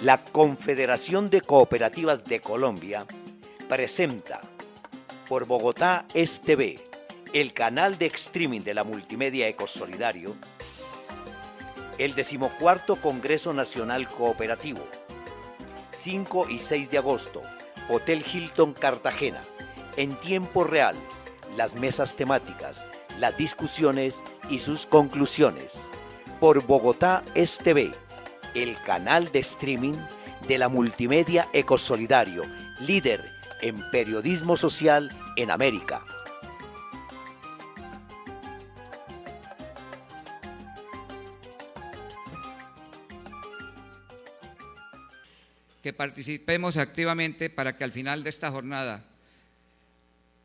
La Confederación de Cooperativas de Colombia presenta por Bogotá Es TV, el canal de streaming de la multimedia Ecosolidario, el 14º Congreso Nacional Cooperativo, 5 y 6 de agosto, Hotel Hilton Cartagena, en tiempo real, las mesas temáticas, las discusiones y sus conclusiones. Por Bogotá Es TV, el canal de streaming de la multimedia Ecosolidario, líder en periodismo social en América. Que participemos activamente para que al final de esta jornada,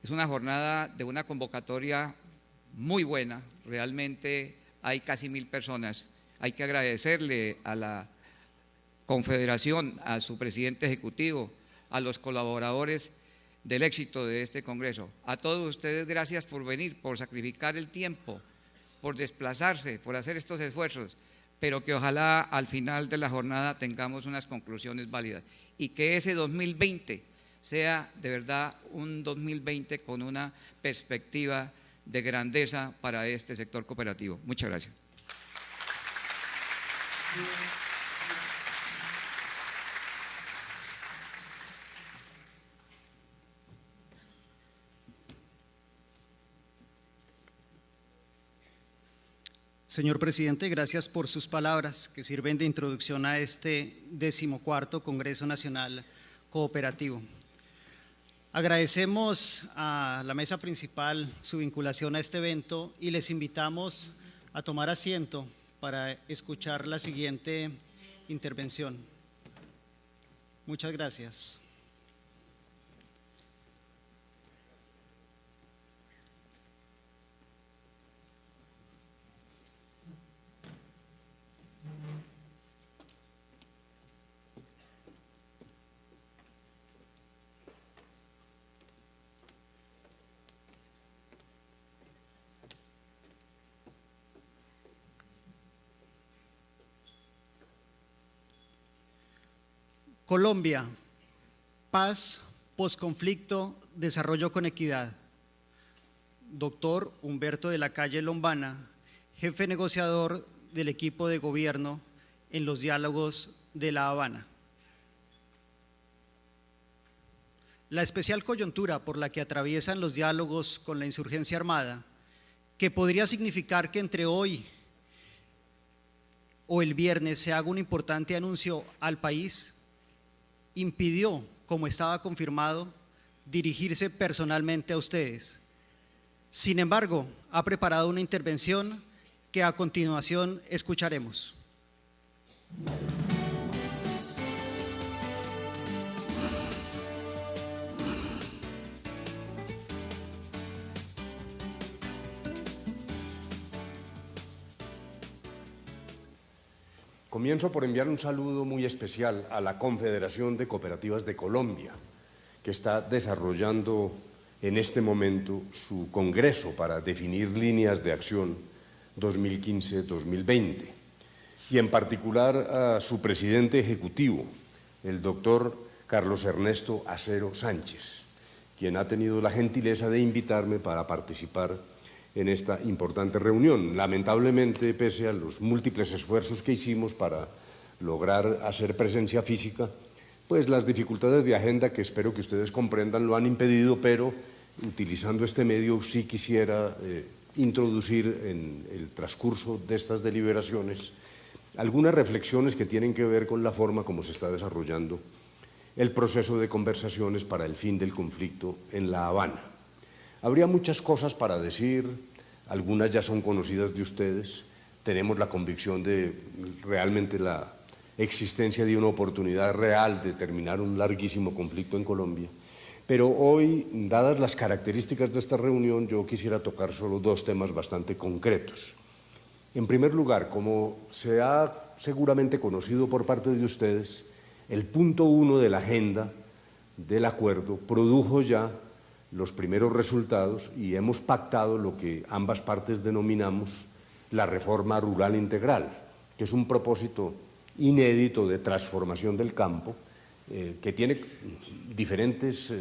es una jornada de una convocatoria muy buena, realmente hay casi 1000 personas. Hay que agradecerle a la Confederación, a su presidente ejecutivo, a los colaboradores del éxito de este Congreso. A todos ustedes, gracias por venir, por sacrificar el tiempo, por desplazarse, por hacer estos esfuerzos, pero que ojalá al final de la jornada tengamos unas conclusiones válidas y que ese 2020 sea de verdad un 2020 con una perspectiva de grandeza para este sector cooperativo. Muchas gracias. Señor presidente, gracias por sus palabras que sirven de introducción a este 14º Congreso Nacional Cooperativo. Agradecemos a la mesa principal su vinculación a este evento y les invitamos a tomar asiento para escuchar la siguiente intervención. Muchas gracias. Colombia, paz, posconflicto, desarrollo con equidad. Doctor Humberto de la Calle Lombana, jefe negociador del equipo de gobierno en los diálogos de La Habana. La especial coyuntura por la que atraviesan los diálogos con la insurgencia armada, que podría significar que entre hoy o el viernes se haga un importante anuncio al país, impidió, como estaba confirmado, dirigirse personalmente a ustedes. Sin embargo, ha preparado una intervención que a continuación escucharemos. Comienzo por enviar un saludo muy especial a la Confederación de Cooperativas de Colombia, que está desarrollando en este momento su congreso para definir líneas de acción 2015-2020, y en particular a su presidente ejecutivo, el doctor Carlos Ernesto Acero Sánchez, quien ha tenido la gentileza de invitarme para participar en esta importante reunión. Lamentablemente, pese a los múltiples esfuerzos que hicimos para lograr hacer presencia física, pues las dificultades de agenda, que espero que ustedes comprendan, lo han impedido, pero utilizando este medio sí quisiera introducir en el transcurso de estas deliberaciones algunas reflexiones que tienen que ver con la forma como se está desarrollando el proceso de conversaciones para el fin del conflicto en La Habana. Habría muchas cosas para decir, algunas ya son conocidas de ustedes, tenemos la convicción de realmente la existencia de una oportunidad real de terminar un larguísimo conflicto en Colombia, pero hoy, dadas las características de esta reunión, yo quisiera tocar solo dos temas bastante concretos. En primer lugar, como se ha seguramente conocido por parte de ustedes, el punto 1 de la agenda del acuerdo produjo ya los primeros resultados y hemos pactado lo que ambas partes denominamos la reforma rural integral, que es un propósito inédito de transformación del campo, que tiene diferentes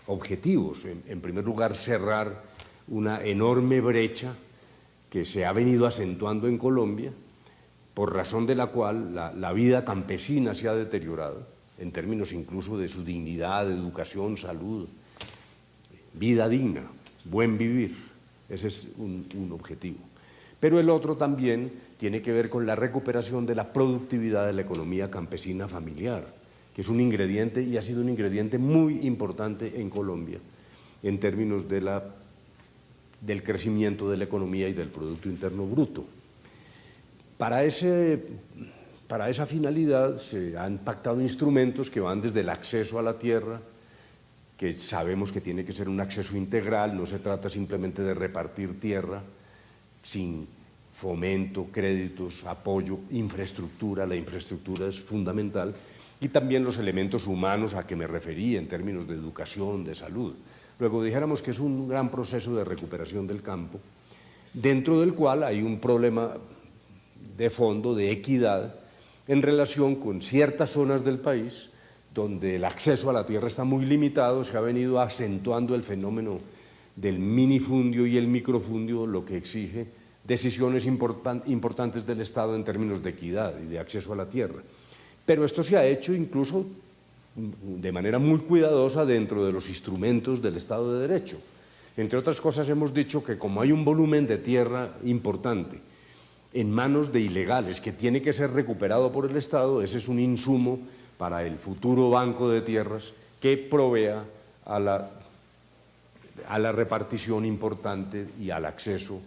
objetivos. En primer lugar, cerrar una enorme brecha que se ha venido acentuando en Colombia, por razón de la cual la vida campesina se ha deteriorado, en términos incluso de su dignidad, educación, salud, vida digna, buen vivir. Ese es un objetivo. Pero el otro también tiene que ver con la recuperación de la productividad de la economía campesina familiar, que es un ingrediente y ha sido un ingrediente muy importante en Colombia en términos del crecimiento de la economía y del Producto Interno Bruto. Para esa finalidad se han pactado instrumentos que van desde el acceso a la tierra, que sabemos que tiene que ser un acceso integral, no se trata simplemente de repartir tierra sin fomento, créditos, apoyo, infraestructura. La infraestructura es fundamental, y también los elementos humanos a que me referí en términos de educación, de salud. Luego dijéramos que es un gran proceso de recuperación del campo, dentro del cual hay un problema de fondo, de equidad, en relación con ciertas zonas del país donde el acceso a la tierra está muy limitado. Se ha venido acentuando el fenómeno del minifundio y el microfundio, lo que exige decisiones importantes del Estado en términos de equidad y de acceso a la tierra. Pero esto se ha hecho incluso de manera muy cuidadosa dentro de los instrumentos del Estado de Derecho. Entre otras cosas, hemos dicho que como hay un volumen de tierra importante en manos de ilegales que tiene que ser recuperado por el Estado, ese es un insumo para el futuro banco de tierras que provea a la repartición importante y al acceso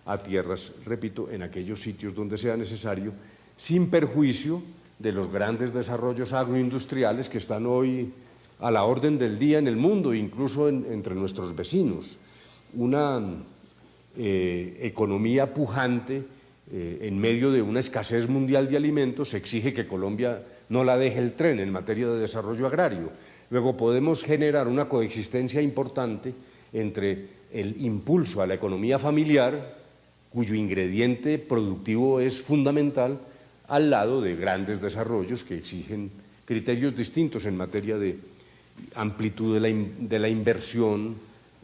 a tierras, repito, en aquellos sitios donde sea necesario, sin perjuicio de los grandes desarrollos agroindustriales que están hoy a la orden del día en el mundo, incluso entre nuestros vecinos. Una economía pujante en medio de una escasez mundial de alimentos exige que Colombia no la deje el tren en materia de desarrollo agrario. Luego podemos generar una coexistencia importante entre el impulso a la economía familiar, cuyo ingrediente productivo es fundamental, al lado de grandes desarrollos que exigen criterios distintos en materia de amplitud de la inversión,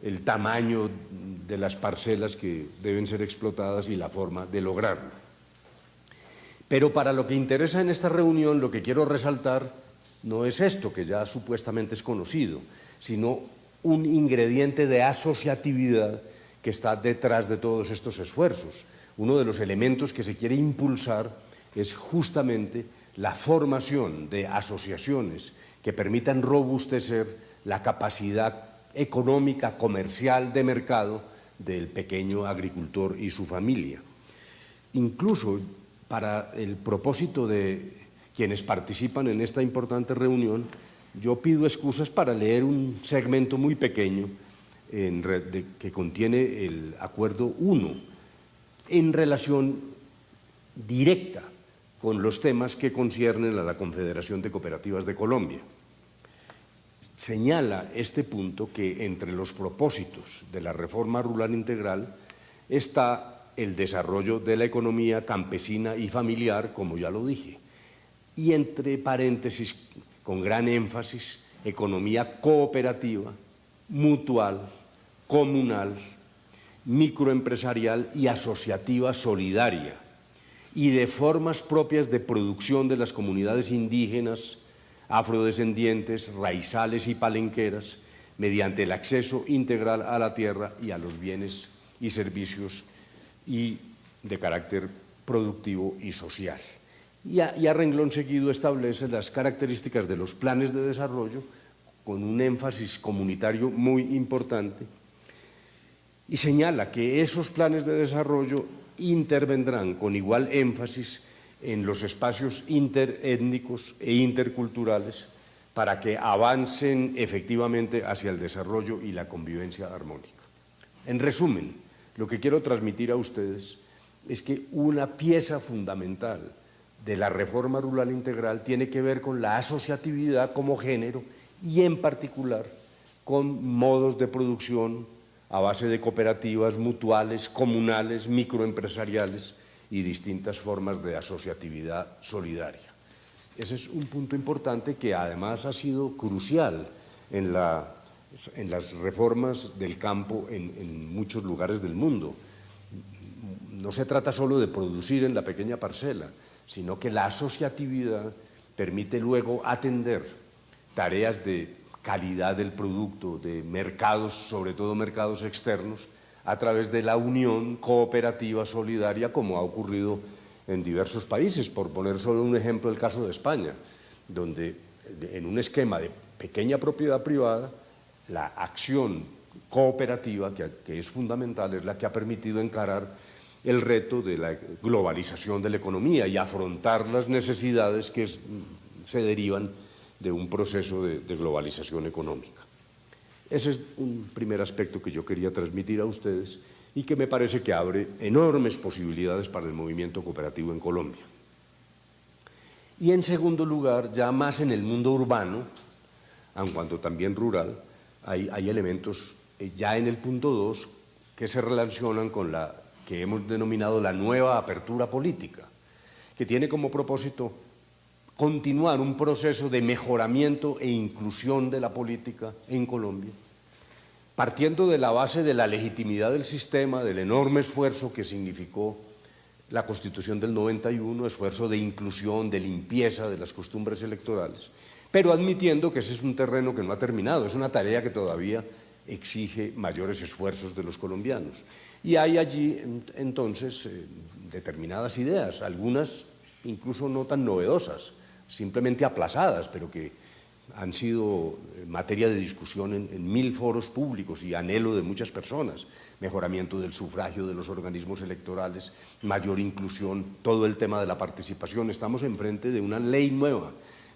el tamaño de las parcelas que deben ser explotadas y la forma de lograrlo. Pero para lo que interesa en esta reunión, lo que quiero resaltar no es esto, que ya supuestamente es conocido, sino un ingrediente de asociatividad que está detrás de todos estos esfuerzos. Uno de los elementos que se quiere impulsar es justamente la formación de asociaciones que permitan robustecer la capacidad económica, comercial, de mercado del pequeño agricultor y su familia. Incluso para el propósito de quienes participan en esta importante reunión, yo pido excusas para leer un segmento muy pequeño que contiene el Acuerdo 1 en relación directa con los temas que conciernen a la Confederación de Cooperativas de Colombia. Señala este punto que entre los propósitos de la reforma rural integral está el desarrollo de la economía campesina y familiar, como ya lo dije, y entre paréntesis, con gran énfasis, economía cooperativa, mutual, comunal, microempresarial y asociativa solidaria, y de formas propias de producción de las comunidades indígenas, afrodescendientes, raizales y palenqueras, mediante el acceso integral a la tierra y a los bienes y servicios y de carácter productivo y social. Y a renglón seguido establece las características de los planes de desarrollo con un énfasis comunitario muy importante y señala que esos planes de desarrollo intervendrán con igual énfasis en los espacios interétnicos e interculturales para que avancen efectivamente hacia el desarrollo y la convivencia armónica. En resumen, lo que quiero transmitir a ustedes es que una pieza fundamental de la reforma rural integral tiene que ver con la asociatividad como género y en particular con modos de producción a base de cooperativas mutuales, comunales, microempresariales y distintas formas de asociatividad solidaria. Ese es un punto importante que además ha sido crucial en las reformas del campo en muchos lugares del mundo. No se trata solo de producir en la pequeña parcela, sino que la asociatividad permite luego atender tareas de calidad del producto, de mercados, sobre todo mercados externos, a través de la unión cooperativa solidaria, como ha ocurrido en diversos países. Por poner solo un ejemplo, el caso de España, donde en un esquema de pequeña propiedad privada, la acción cooperativa, que es fundamental, es la que ha permitido encarar el reto de la globalización de la economía y afrontar las necesidades que se derivan de un proceso de globalización económica. Ese es un primer aspecto que yo quería transmitir a ustedes y que me parece que abre enormes posibilidades para el movimiento cooperativo en Colombia. Y en segundo lugar, ya más en el mundo urbano, aun cuando también rural, hay elementos ya en el punto 2 que se relacionan con la que hemos denominado la nueva apertura política, que tiene como propósito continuar un proceso de mejoramiento e inclusión de la política en Colombia, partiendo de la base de la legitimidad del sistema, del enorme esfuerzo que significó la Constitución del 91, esfuerzo de inclusión, de limpieza de las costumbres electorales, pero admitiendo que ese es un terreno que no ha terminado, es una tarea que todavía exige mayores esfuerzos de los colombianos. Y hay allí entonces determinadas ideas, algunas incluso no tan novedosas, simplemente aplazadas, pero que han sido materia de discusión en 1000 foros públicos y anhelo de muchas personas: mejoramiento del sufragio de los organismos electorales, mayor inclusión, todo el tema de la participación. Estamos enfrente de una ley nueva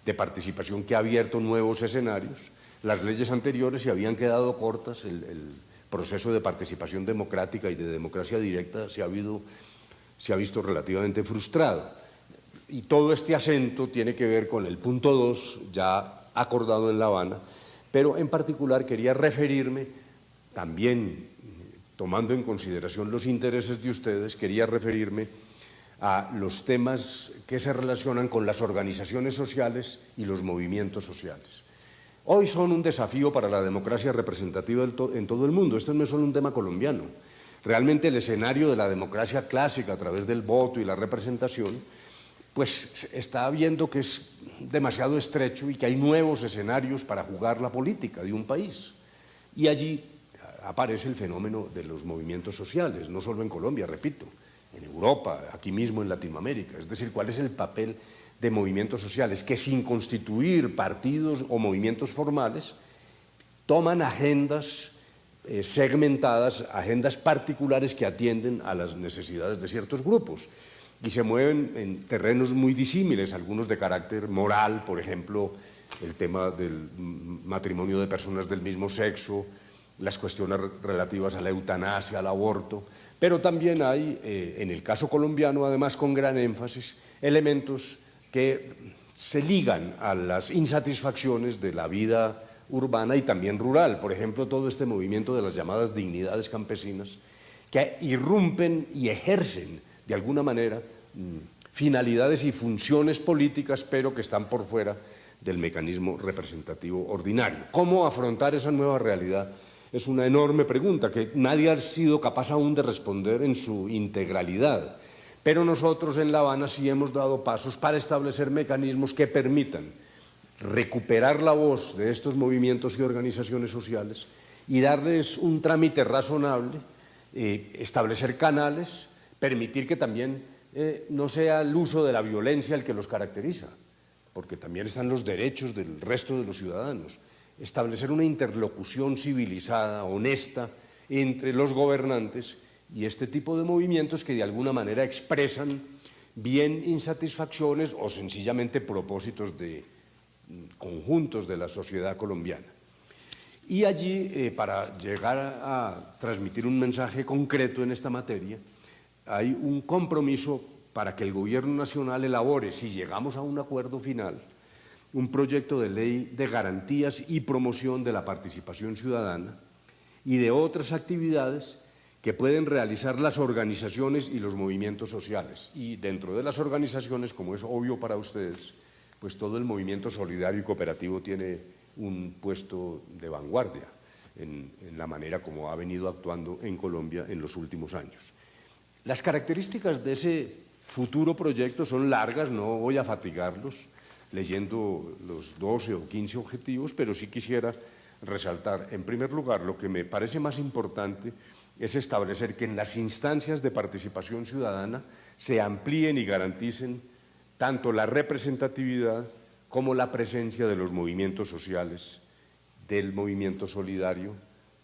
de participación que ha abierto nuevos escenarios. Las leyes anteriores se habían quedado cortas, el proceso de participación democrática y de democracia directa se ha visto relativamente frustrado. Y todo este acento tiene que ver con el punto 2, ya acordado en La Habana, pero en particular quería referirme, también tomando en consideración los intereses de ustedes, quería referirme a los temas que se relacionan con las organizaciones sociales y los movimientos sociales. Hoy son un desafío para la democracia representativa en todo el mundo. Esto no es solo un tema colombiano. Realmente el escenario de la democracia clásica a través del voto y la representación, pues está viendo que es demasiado estrecho y que hay nuevos escenarios para jugar la política de un país. Y allí aparece el fenómeno de los movimientos sociales, no solo en Colombia, repito, en Europa, aquí mismo en Latinoamérica. Es decir, ¿cuál es el papel de movimientos sociales que, sin constituir partidos o movimientos formales, toman agendas segmentadas, agendas particulares que atienden a las necesidades de ciertos grupos y se mueven en terrenos muy disímiles, algunos de carácter moral, por ejemplo, el tema del matrimonio de personas del mismo sexo, las cuestiones relativas a la eutanasia, al aborto, pero también hay, en el caso colombiano, además con gran énfasis, elementos que se ligan a las insatisfacciones de la vida urbana y también rural. Por ejemplo, todo este movimiento de las llamadas dignidades campesinas, que irrumpen y ejercen de alguna manera finalidades y funciones políticas, pero que están por fuera del mecanismo representativo ordinario. ¿Cómo afrontar esa nueva realidad? Es una enorme pregunta que nadie ha sido capaz aún de responder en su integralidad. Pero nosotros en La Habana sí hemos dado pasos para establecer mecanismos que permitan recuperar la voz de estos movimientos y organizaciones sociales y darles un trámite razonable, establecer canales, permitir que también no sea el uso de la violencia el que los caracteriza, porque también están los derechos del resto de los ciudadanos. Establecer una interlocución civilizada, honesta, entre los gobernantes y este tipo de movimientos que de alguna manera expresan bien insatisfacciones o sencillamente propósitos de conjuntos de la sociedad colombiana. Y allí, para llegar a transmitir un mensaje concreto en esta materia, hay un compromiso para que el Gobierno Nacional elabore, si llegamos a un acuerdo final, un proyecto de ley de garantías y promoción de la participación ciudadana y de otras actividades que pueden realizar las organizaciones y los movimientos sociales. Y dentro de las organizaciones, como es obvio para ustedes, pues todo el movimiento solidario y cooperativo tiene un puesto de vanguardia en la manera como ha venido actuando en Colombia en los últimos años. Las características de ese futuro proyecto son largas, no voy a fatigarlos leyendo los 12 o 15 objetivos, pero sí quisiera resaltar, en primer lugar, lo que me parece más importante es establecer que en las instancias de participación ciudadana se amplíen y garanticen tanto la representatividad como la presencia de los movimientos sociales, del movimiento solidario,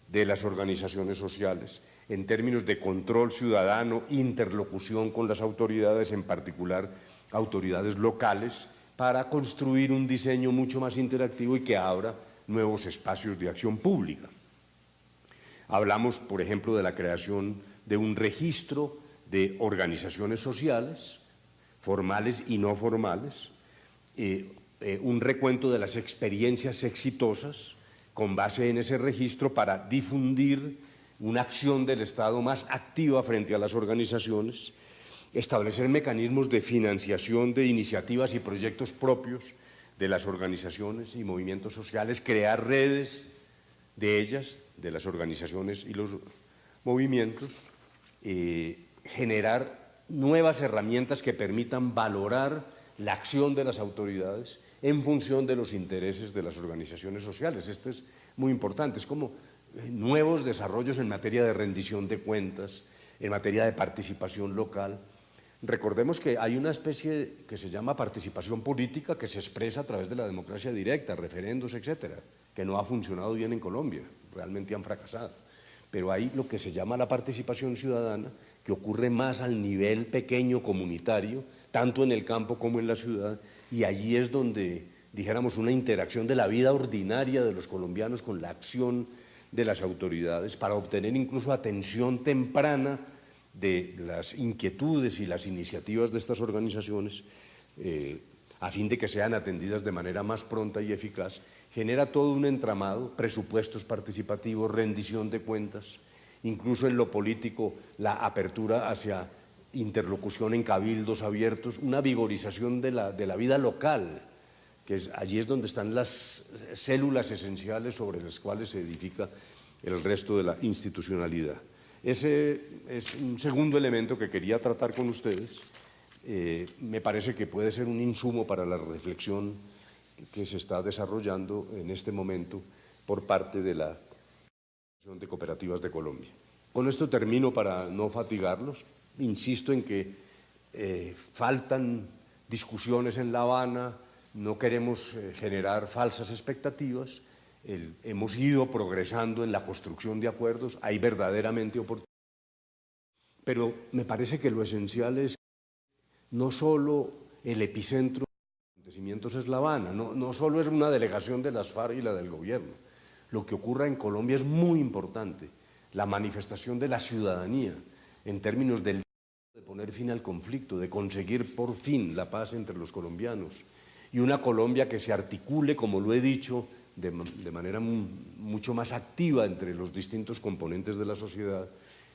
de las organizaciones sociales, en términos de control ciudadano, interlocución con las autoridades, en particular autoridades locales, para construir un diseño mucho más interactivo y que abra nuevos espacios de acción pública. Hablamos, por ejemplo, de la creación de un registro de organizaciones sociales, formales y no formales, un recuento de las experiencias exitosas con base en ese registro para difundir una acción del Estado más activa frente a las organizaciones, establecer mecanismos de financiación de iniciativas y proyectos propios de las organizaciones y movimientos sociales, crear redes de ellas, de las organizaciones y los movimientos, generar nuevas herramientas que permitan valorar la acción de las autoridades en función de los intereses de las organizaciones sociales. Esto es muy importante, es como nuevos desarrollos en materia de rendición de cuentas, en materia de participación local. Recordemos que hay una especie que se llama participación política que se expresa a través de la democracia directa, referendos, etcétera, que no ha funcionado bien en Colombia, realmente han fracasado. Pero hay lo que se llama la participación ciudadana, que ocurre más al nivel pequeño comunitario, tanto en el campo como en la ciudad, y allí es donde, dijéramos, una interacción de la vida ordinaria de los colombianos con la acción de las autoridades para obtener incluso atención temprana de las inquietudes y las iniciativas de estas organizaciones a fin de que sean atendidas de manera más pronta y eficaz, genera todo un entramado, presupuestos participativos, rendición de cuentas, incluso en lo político, la apertura hacia interlocución en cabildos abiertos, una vigorización de la vida local, que allí es donde están las células esenciales sobre las cuales se edifica el resto de la institucionalidad. Ese es un segundo elemento que quería tratar con ustedes. Me parece que puede ser un insumo para la reflexión que se está desarrollando en este momento por parte de la Asociación de Cooperativas de Colombia. Con esto termino para no fatigarlos. Insisto en que faltan discusiones en La Habana, no queremos generar falsas expectativas. Hemos ido progresando en la construcción de acuerdos, hay verdaderamente oportunidades, pero me parece que lo esencial es no solo el epicentro de los acontecimientos es La Habana, no solo es una delegación de las FARC y la del gobierno. Lo que ocurra en Colombia es muy importante, la manifestación de la ciudadanía en términos de poner fin al conflicto, de conseguir por fin la paz entre los colombianos y una Colombia que se articule, como lo he dicho, de manera mucho más activa entre los distintos componentes de la sociedad.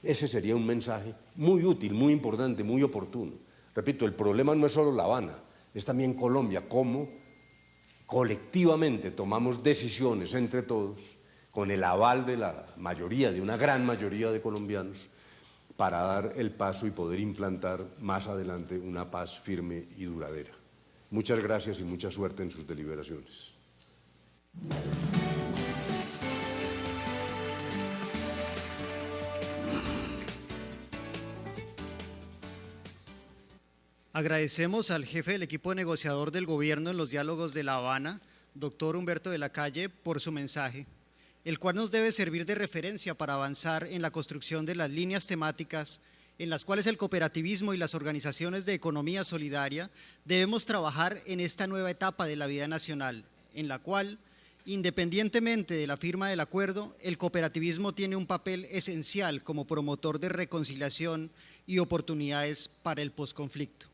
Ese sería un mensaje muy útil, muy importante, muy oportuno. Repito, el problema no es solo La Habana, es también Colombia, cómo colectivamente tomamos decisiones entre todos, con el aval de la mayoría, de una gran mayoría de colombianos, para dar el paso y poder implantar más adelante una paz firme y duradera. Muchas gracias y mucha suerte en sus deliberaciones. Agradecemos al jefe del equipo negociador del gobierno en los diálogos de La Habana, doctor Humberto de la Calle, por su mensaje, el cual nos debe servir de referencia para avanzar en la construcción de las líneas temáticas en las cuales el cooperativismo y las organizaciones de economía solidaria debemos trabajar en esta nueva etapa de la vida nacional, en la cual, independientemente de la firma del acuerdo, el cooperativismo tiene un papel esencial como promotor de reconciliación y oportunidades para el posconflicto.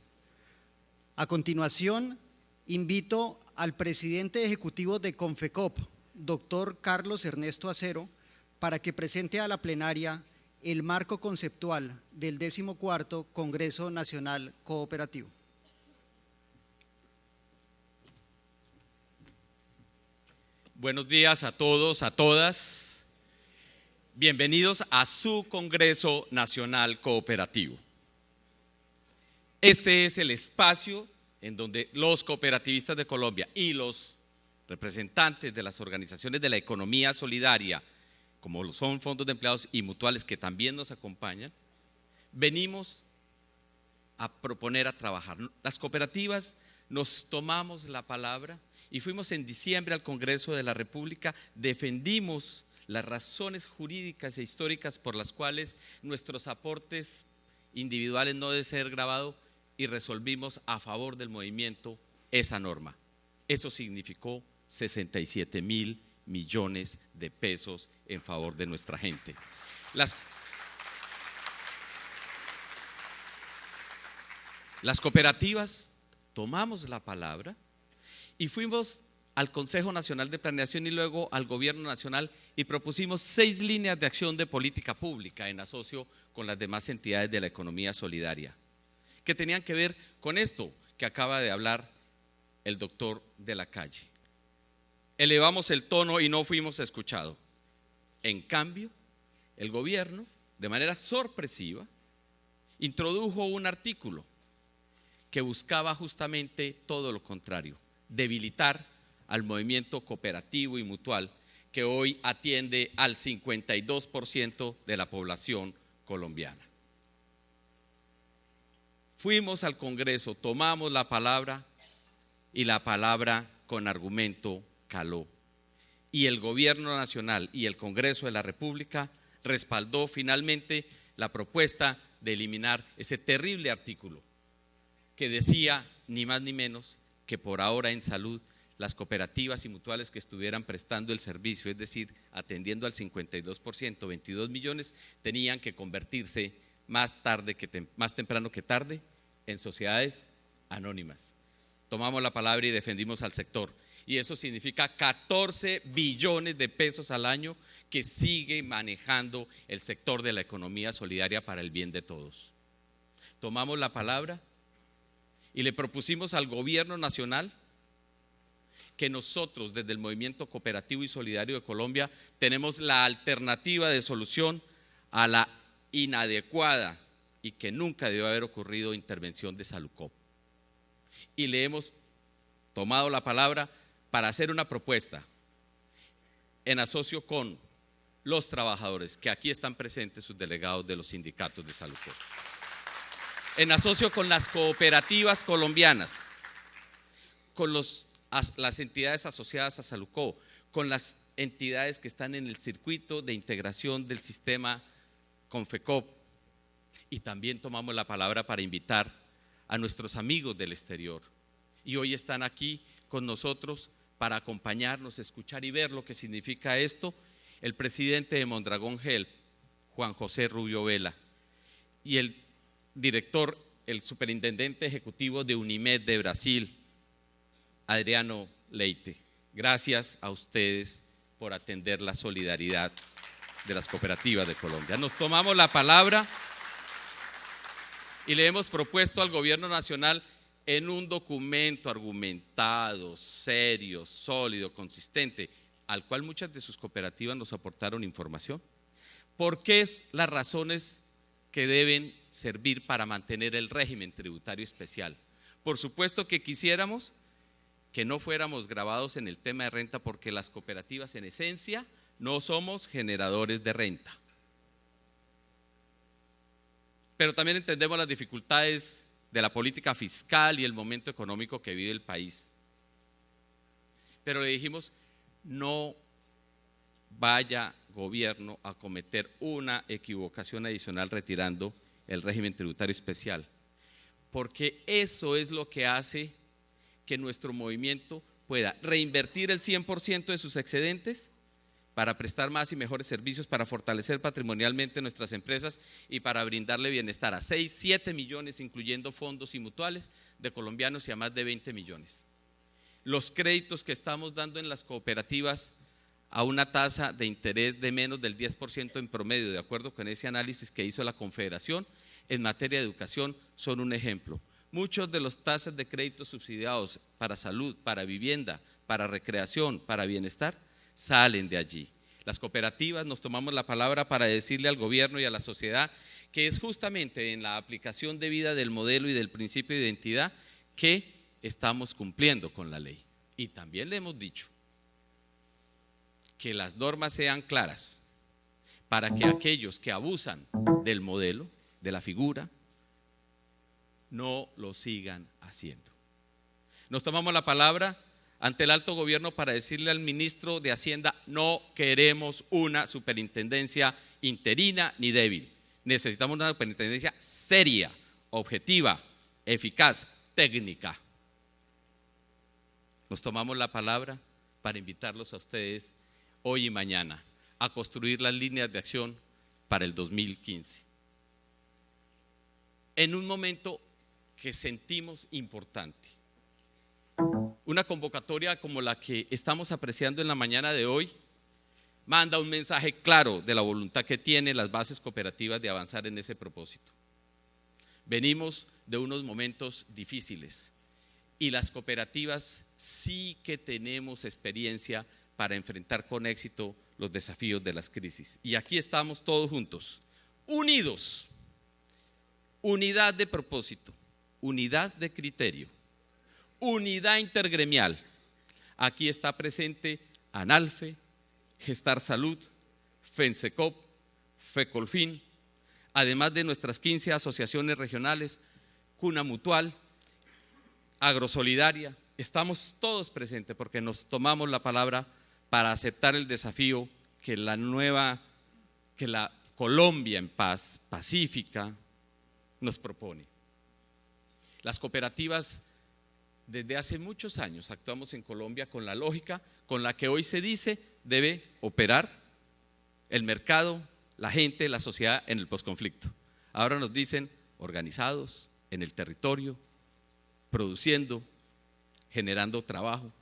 A continuación, invito al presidente ejecutivo de Confecop, doctor Carlos Ernesto Acero, para que presente a la plenaria el marco conceptual del 14º Congreso Nacional Cooperativo. Buenos días a todos, a todas. Bienvenidos a su Congreso Nacional Cooperativo. Este es el espacio en donde los cooperativistas de Colombia y los representantes de las organizaciones de la economía solidaria, como lo son fondos de empleados y mutuales que también nos acompañan, venimos a proponer, a trabajar. Las cooperativas nos tomamos la palabra y fuimos en diciembre al Congreso de la República, defendimos las razones jurídicas e históricas por las cuales nuestros aportes individuales no deben ser grabados y resolvimos a favor del movimiento esa norma. Eso significó 67.000 millones de pesos en favor de nuestra gente. Las cooperativas tomamos la palabra y fuimos al Consejo Nacional de Planeación y luego al Gobierno Nacional y propusimos 6 líneas de acción de política pública en asocio con las demás entidades de la economía solidaria, que tenían que ver con esto que acaba de hablar el doctor de la Calle. Elevamos el tono y no fuimos escuchados. En cambio, el gobierno, de manera sorpresiva, introdujo un artículo que buscaba justamente todo lo contrario, debilitar al movimiento cooperativo y mutual que hoy atiende al 52% de la población colombiana. Fuimos al Congreso, tomamos la palabra y la palabra con argumento caló. Y el Gobierno Nacional y el Congreso de la República respaldó finalmente la propuesta de eliminar ese terrible artículo que decía ni más ni menos que por ahora en salud las cooperativas y mutuales que estuvieran prestando el servicio, es decir, atendiendo al 52%, 22 millones, tenían que convertirse más temprano que tarde en sociedades anónimas. Tomamos la palabra y defendimos al sector. Y eso significa 14 billones de pesos al año que sigue manejando el sector de la economía solidaria para el bien de todos. Tomamos la palabra y le propusimos al Gobierno Nacional que nosotros desde el Movimiento Cooperativo y Solidario de Colombia tenemos la alternativa de solución a la inadecuada y que nunca debió haber ocurrido intervención de Salucop. Y le hemos tomado la palabra para hacer una propuesta en asocio con los trabajadores, que aquí están presentes sus delegados de los sindicatos de Salucop, en asocio con las cooperativas colombianas, con las entidades asociadas a Salucop, con las entidades que están en el circuito de integración del sistema Confecop, y también tomamos la palabra para invitar a nuestros amigos del exterior, y hoy están aquí con nosotros para acompañarnos, escuchar y ver lo que significa esto, el presidente de Mondragón Help, Juan José Rubio Vela, y el director, el superintendente ejecutivo de Unimed de Brasil, Adriano Leite. Gracias a ustedes por atender la solidaridad de las cooperativas de Colombia. Nos tomamos la palabra y le hemos propuesto al Gobierno Nacional en un documento argumentado, serio, sólido, consistente, al cual muchas de sus cooperativas nos aportaron información. ¿Por qué es las razones que deben servir para mantener el régimen tributario especial? Por supuesto que quisiéramos que no fuéramos grabados en el tema de renta, porque las cooperativas en esencia no somos generadores de renta. Pero también entendemos las dificultades de la política fiscal y el momento económico que vive el país. Pero le dijimos, no vaya gobierno a cometer una equivocación adicional retirando el régimen tributario especial, porque eso es lo que hace que nuestro movimiento pueda reinvertir el 100% de sus excedentes para prestar más y mejores servicios, para fortalecer patrimonialmente nuestras empresas y para brindarle bienestar a 6, 7 millones, incluyendo fondos y mutuales, de colombianos y a más de 20 millones. Los créditos que estamos dando en las cooperativas a una tasa de interés de menos del 10% en promedio, de acuerdo con ese análisis que hizo la Confederación, en materia de educación son un ejemplo. Muchos de los tasas de crédito subsidiados para salud, para vivienda, para recreación, para bienestar, salen de allí. Las cooperativas nos tomamos la palabra para decirle al gobierno y a la sociedad que es justamente en la aplicación debida del modelo y del principio de identidad que estamos cumpliendo con la ley. Y también le hemos dicho que las normas sean claras para que aquellos que abusan del modelo, de la figura, no lo sigan haciendo. Nos tomamos la palabra ante el alto gobierno para decirle al ministro de Hacienda: no queremos una superintendencia interina ni débil, necesitamos una superintendencia seria, objetiva, eficaz, técnica. Nos tomamos la palabra para invitarlos a ustedes hoy y mañana a construir las líneas de acción para el 2015. En un momento que sentimos importante. Una convocatoria como la que estamos apreciando en la mañana de hoy manda un mensaje claro de la voluntad que tienen las bases cooperativas de avanzar en ese propósito. Venimos de unos momentos difíciles y las cooperativas sí que tenemos experiencia para enfrentar con éxito los desafíos de las crisis. Y aquí estamos todos juntos, unidos, unidad de propósito, unidad de criterio, unidad intergremial. Aquí está presente ANALFE, Gestar Salud, FENSECOP, FECOLFIN, además de nuestras 15 asociaciones regionales, Cuna Mutual, Agrosolidaria. Estamos todos presentes porque nos tomamos la palabra para aceptar el desafío que la Colombia en paz, pacífica, nos propone. Las cooperativas desde hace muchos años actuamos en Colombia con la lógica con la que hoy se dice debe operar el mercado, la gente, la sociedad en el posconflicto. Ahora nos dicen organizados en el territorio, produciendo, generando trabajo,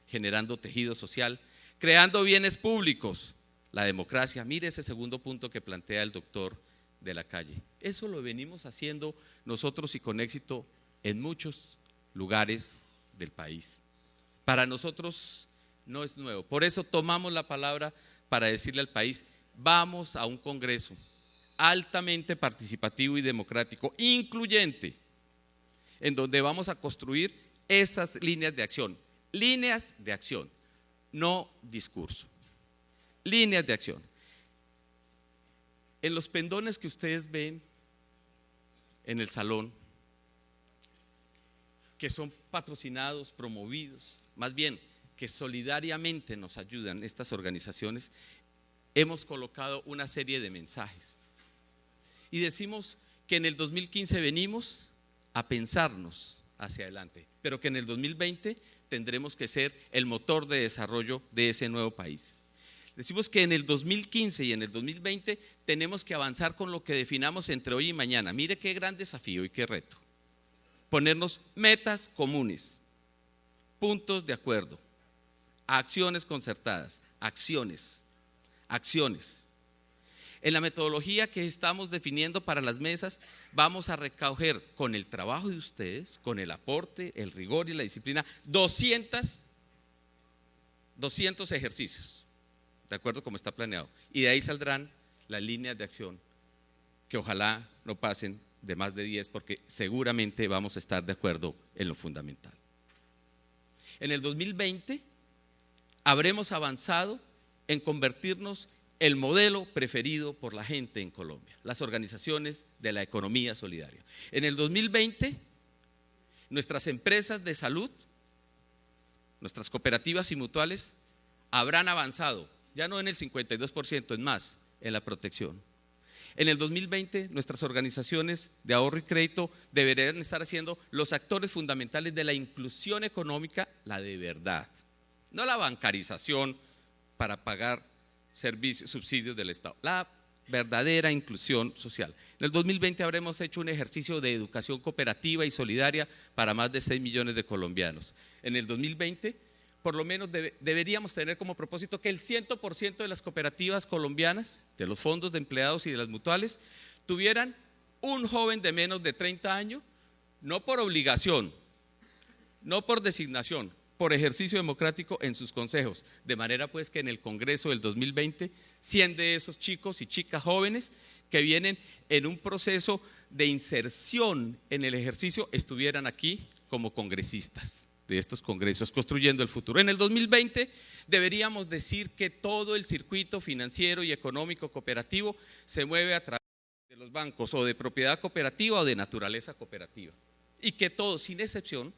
generando tejido social, creando bienes públicos, la democracia. Mire ese segundo punto que plantea el doctor de la Calle. Eso lo venimos haciendo nosotros y con éxito en muchos lugares del país. Para nosotros no es nuevo. Por eso tomamos la palabra para decirle al país: vamos a un congreso altamente participativo y democrático, incluyente, en donde vamos a construir esas líneas de acción, no discurso, líneas de acción. En los pendones que ustedes ven en el salón, que son patrocinados, promovidos, más bien que solidariamente nos ayudan estas organizaciones, hemos colocado una serie de mensajes y decimos que en el 2015 venimos a pensarnos hacia adelante, pero que en el 2020 tendremos que ser el motor de desarrollo de ese nuevo país. Decimos que en el 2015 y en el 2020 tenemos que avanzar con lo que definamos entre hoy y mañana. Mire qué gran desafío y qué reto. Ponernos metas comunes, puntos de acuerdo, acciones concertadas, acciones. En la metodología que estamos definiendo para las mesas, vamos a recoger con el trabajo de ustedes, con el aporte, el rigor y la disciplina, 200 ejercicios, de acuerdo como está planeado. Y de ahí saldrán las líneas de acción, que ojalá no pasen de más de 10, porque seguramente vamos a estar de acuerdo en lo fundamental. En el 2020 habremos avanzado en convertirnos el modelo preferido por la gente en Colombia, las organizaciones de la economía solidaria. En el 2020, nuestras empresas de salud, nuestras cooperativas y mutuales habrán avanzado, ya no en el 52%, en más, en la protección. En el 2020, nuestras organizaciones de ahorro y crédito deberán estar haciendo los actores fundamentales de la inclusión económica, la de verdad, no la bancarización para pagar servicios, subsidios del Estado, la verdadera inclusión social. En el 2020 habremos hecho un ejercicio de educación cooperativa y solidaria para más de 6 millones de colombianos. En el 2020, por lo menos deberíamos tener como propósito que el 100% de las cooperativas colombianas, de los fondos de empleados y de las mutuales, tuvieran un joven de menos de 30 años, no por obligación, no por designación, por ejercicio democrático en sus consejos, de manera pues que en el Congreso del 2020, 100 de esos chicos y chicas jóvenes que vienen en un proceso de inserción en el ejercicio estuvieran aquí como congresistas de estos congresos, construyendo el futuro. En el 2020 deberíamos decir que todo el circuito financiero y económico cooperativo se mueve a través de los bancos o de propiedad cooperativa o de naturaleza cooperativa, y que todos, sin excepción,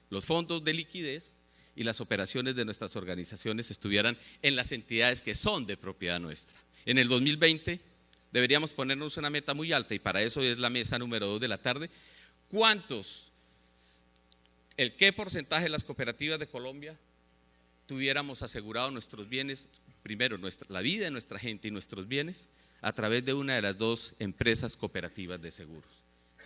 los fondos de liquidez y las operaciones de nuestras organizaciones estuvieran en las entidades que son de propiedad nuestra. En el 2020 deberíamos ponernos una meta muy alta, y para eso es la mesa número 2 de la tarde. ¿Qué porcentaje de las cooperativas de Colombia tuviéramos asegurado nuestros bienes, primero la vida de nuestra gente y nuestros bienes, a través de una de las 2 empresas cooperativas de seguros?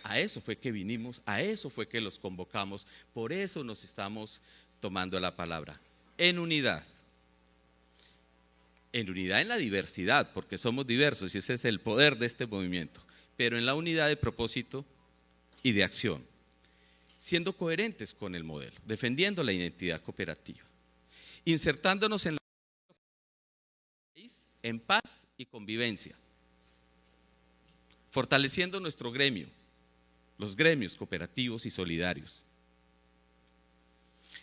A eso fue que vinimos, a eso fue que los convocamos, por eso nos estamos tomando la palabra. En unidad en la diversidad, porque somos diversos y ese es el poder de este movimiento, pero en la unidad de propósito y de acción, siendo coherentes con el modelo, defendiendo la identidad cooperativa, insertándonos en en paz y convivencia, fortaleciendo nuestro gremio, los gremios cooperativos y solidarios,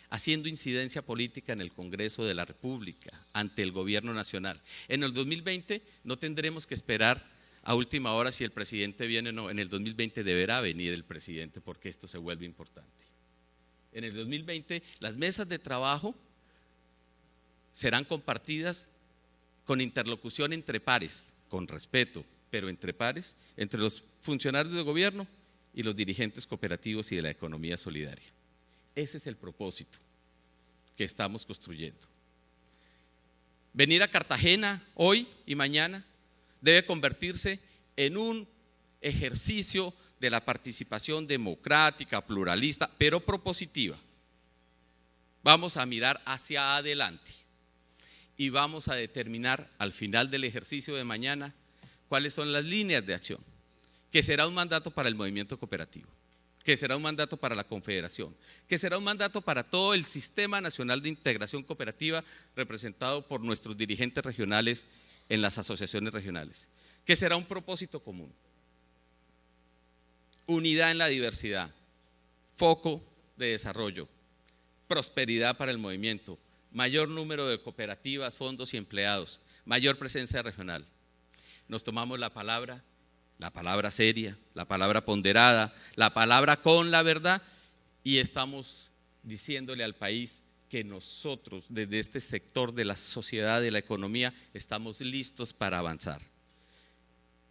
haciendo incidencia política en el Congreso de la República, ante el Gobierno Nacional. En el 2020 no tendremos que esperar a última hora si el presidente viene o no. En el 2020 deberá venir el presidente, porque esto se vuelve importante. En el 2020 las mesas de trabajo serán compartidas con interlocución entre pares, con respeto, pero entre pares, entre los funcionarios del gobierno y los dirigentes cooperativos y de la economía solidaria. Ese es el propósito que estamos construyendo. Venir a Cartagena hoy y mañana debe convertirse en un ejercicio de la participación democrática, pluralista, pero propositiva. Vamos a mirar hacia adelante y vamos a determinar al final del ejercicio de mañana cuáles son las líneas de acción, que será un mandato para el movimiento cooperativo, que será un mandato para la Confederación, que será un mandato para todo el Sistema Nacional de Integración Cooperativa representado por nuestros dirigentes regionales en las asociaciones regionales, que será un propósito común. Unidad en la diversidad, foco de desarrollo, prosperidad para el movimiento, mayor número de cooperativas, fondos y empleados, mayor presencia regional. Nos tomamos la palabra seria, la palabra ponderada, la palabra con la verdad, y estamos diciéndole al país que nosotros desde este sector de la sociedad, de la economía, estamos listos para avanzar,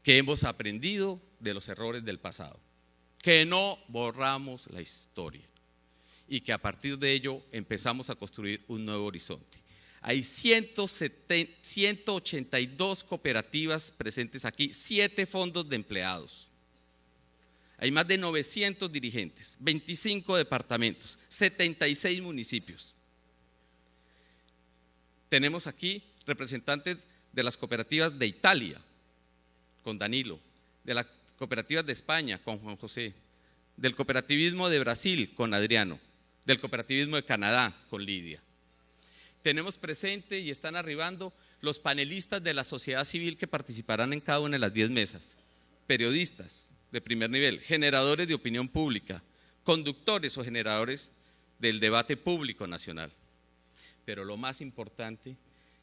que hemos aprendido de los errores del pasado, que no borramos la historia y que a partir de ello empezamos a construir un nuevo horizonte. Hay 182 cooperativas presentes aquí, 7 fondos de empleados. Hay más de 900 dirigentes, 25 departamentos, 76 municipios. Tenemos aquí representantes de las cooperativas de Italia, con Danilo, de las cooperativas de España, con Juan José, del cooperativismo de Brasil, con Adriano, del cooperativismo de Canadá, con Lidia. Tenemos presente y están arribando los panelistas de la sociedad civil que participarán en cada una de las 10 mesas, periodistas de primer nivel, generadores de opinión pública, conductores o generadores del debate público nacional. Pero lo más importante,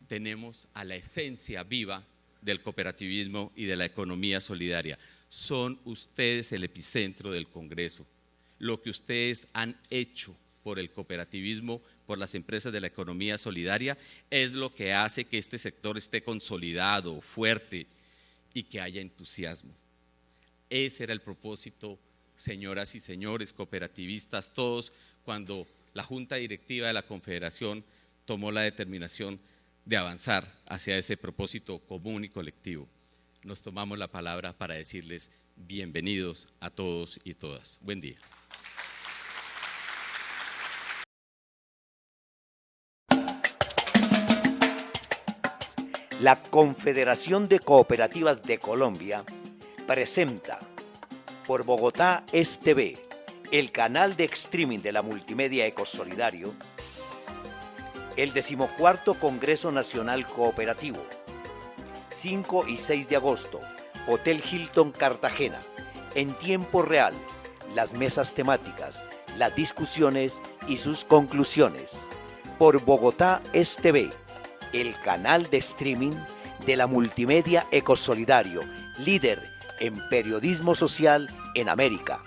tenemos a la esencia viva del cooperativismo y de la economía solidaria. Son ustedes el epicentro del Congreso. Lo que ustedes han hecho por el cooperativismo, por las empresas de la economía solidaria, es lo que hace que este sector esté consolidado, fuerte y que haya entusiasmo. Ese era el propósito, señoras y señores cooperativistas, todos, cuando la Junta Directiva de la Confederación tomó la determinación de avanzar hacia ese propósito común y colectivo. Nos tomamos la palabra para decirles bienvenidos a todos y todas. Buen día. La Confederación de Cooperativas de Colombia presenta por Bogotá es TV, el canal de streaming de la multimedia Ecosolidario, el 14º Congreso Nacional Cooperativo, 5 y 6 de agosto, Hotel Hilton Cartagena, en tiempo real, las mesas temáticas, las discusiones y sus conclusiones. Por Bogotá es TV, el canal de streaming de la multimedia Ecosolidario, líder en periodismo social en América.